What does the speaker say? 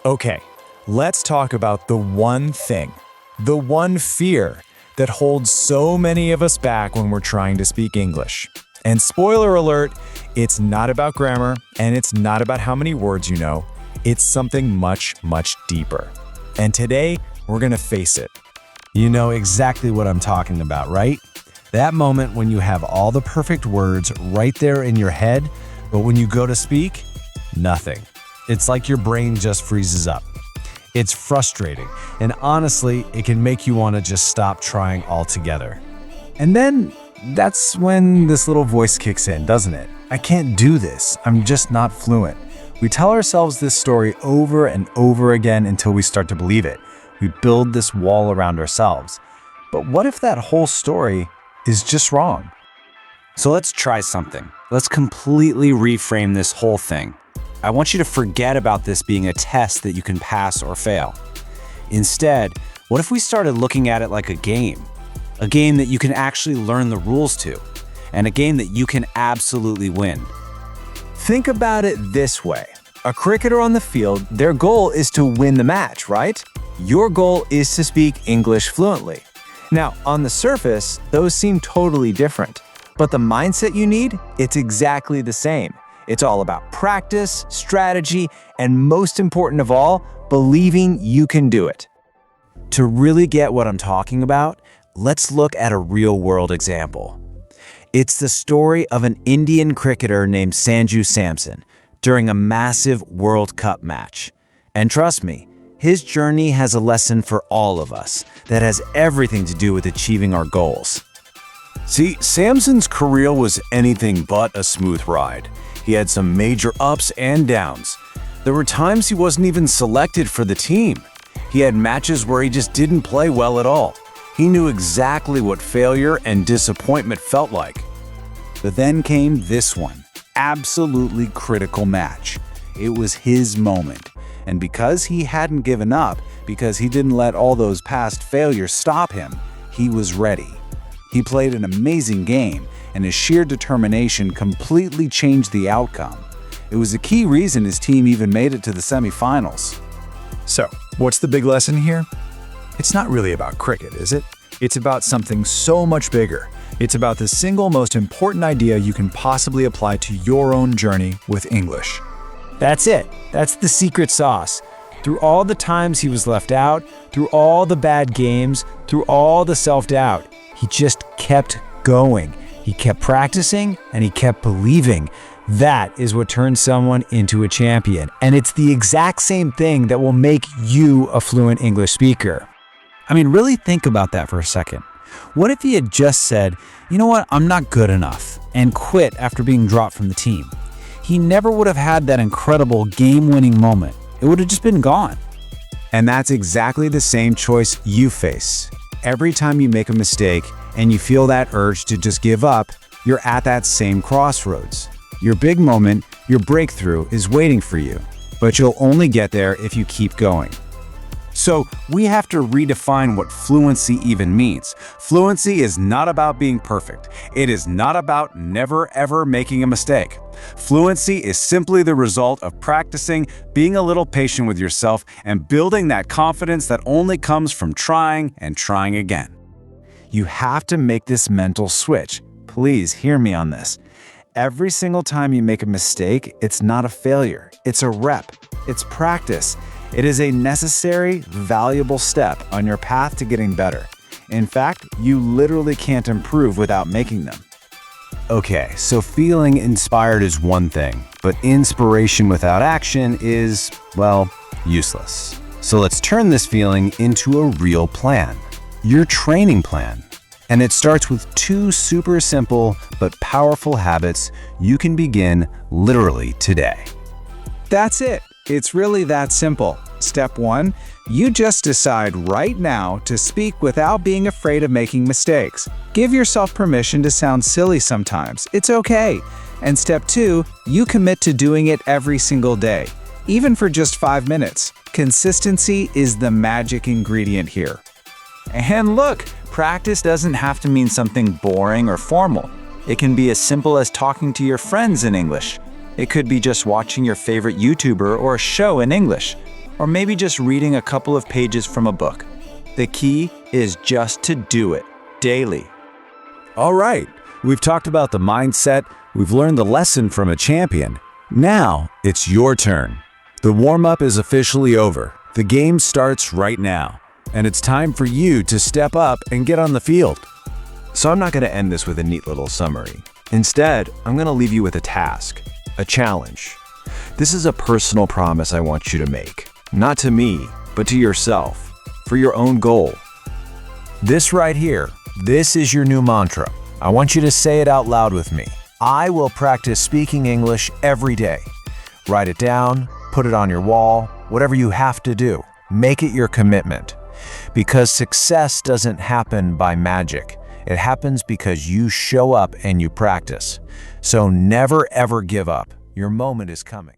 Okay, let's talk about the one thing, the one fear that holds so many of us back when we're trying to speak English. And spoiler alert, it's not about grammar and it's not about how many words you know. It's something much, much deeper. And today, we're gonna face it. You know exactly what I'm talking about, right? That moment when you have all the perfect words right there in your head, but when you go to speak, nothing. It's like your brain just freezes up. It's frustrating, and honestly, it can make you want to just stop trying altogether. And then that's when this little voice kicks in, doesn't it? I can't do this. I'm just not fluent. We tell ourselves this story over and over again until we start to believe it. We build this wall around ourselves. But what if that whole story is just wrong? So let's try something. Let's completely reframe this whole thing. I want you to forget about this being a test that you can pass or fail. Instead, what if we started looking at it like a game? A game that you can actually learn the rules to, and a game that you can absolutely win. Think about it this way. A cricketer on the field, their goal is to win the match, right? Your goal is to speak English fluently. Now, on the surface, those seem totally different. But the mindset you need, it's exactly the same. It's all about practice, strategy, and most important of all, believing you can do it. To really get what I'm talking about, let's look at a real-world example. It's the story of an Indian cricketer named Sanju Samson during a massive World Cup match. And trust me, his journey has a lesson for all of us that has everything to do with achieving our goals. See, Samson's career was anything but a smooth ride. He had some major ups and downs. There were times he wasn't even selected for the team. He had matches where he just didn't play well at all. He knew exactly what failure and disappointment felt like. But then came this one, absolutely critical match. It was his moment. And because he hadn't given up, because he didn't let all those past failures stop him, he was ready. He played an amazing game, and his sheer determination completely changed the outcome. It was a key reason his team even made it to the semifinals. So, what's the big lesson here? It's not really about cricket, is it? It's about something so much bigger. It's about the single most important idea you can possibly apply to your own journey with English. That's it. That's the secret sauce. Through all the times he was left out, through all the bad games, through all the self-doubt, he just kept going. He kept practicing and he kept believing. That is what turns someone into a champion. And it's the exact same thing that will make you a fluent English speaker. I mean, really think about that for a second. What if he had just said, you know what, I'm not good enough, and quit after being dropped from the team? He never would have had that incredible game-winning moment. It would have just been gone. And that's exactly the same choice you face. Every time you make a mistake and you feel that urge to just give up, you're at that same crossroads. Your big moment, your breakthrough, is waiting for you, but you'll only get there if you keep going. So we have to redefine what fluency even means. Fluency is not about being perfect. It is not about never ever making a mistake. Fluency is simply the result of practicing, being a little patient with yourself, and building that confidence that only comes from trying and trying again. You have to make this mental switch. Please hear me on this. Every single time you make a mistake, it's not a failure. It's a rep. It's practice. It is a necessary, valuable step on your path to getting better. In fact, you literally can't improve without making them. Okay, so feeling inspired is one thing, but inspiration without action is, well, useless. So let's turn this feeling into a real plan. Your training plan. And it starts with 2 super simple but powerful habits you can begin literally today. That's it. It's really that simple. Step 1, you just decide right now to speak without being afraid of making mistakes. Give yourself permission to sound silly sometimes. It's okay. And step 2, you commit to doing it every single day, even for just 5 minutes. Consistency is the magic ingredient here. And look, practice doesn't have to mean something boring or formal. It can be as simple as talking to your friends in English. It could be just watching your favorite YouTuber or a show in English. or maybe just reading a couple of pages from a book. The key is just to do it daily. All right, we've talked about the mindset, we've learned the lesson from a champion. Now, it's your turn. The warm-up is officially over. The game starts right now, and it's time for you to step up and get on the field. So I'm not going to end this with a neat little summary. Instead, I'm going to leave you with a task, a challenge. This is a personal promise I want you to make, not to me, but to yourself, for your own goal. This right here, this is your new mantra. I want you to say it out loud with me. I will practice speaking English every day. Write it down, put it on your wall, whatever you have to do. Make it your commitment. Because success doesn't happen by magic. It happens because you show up and you practice. So never ever give up. Your moment is coming.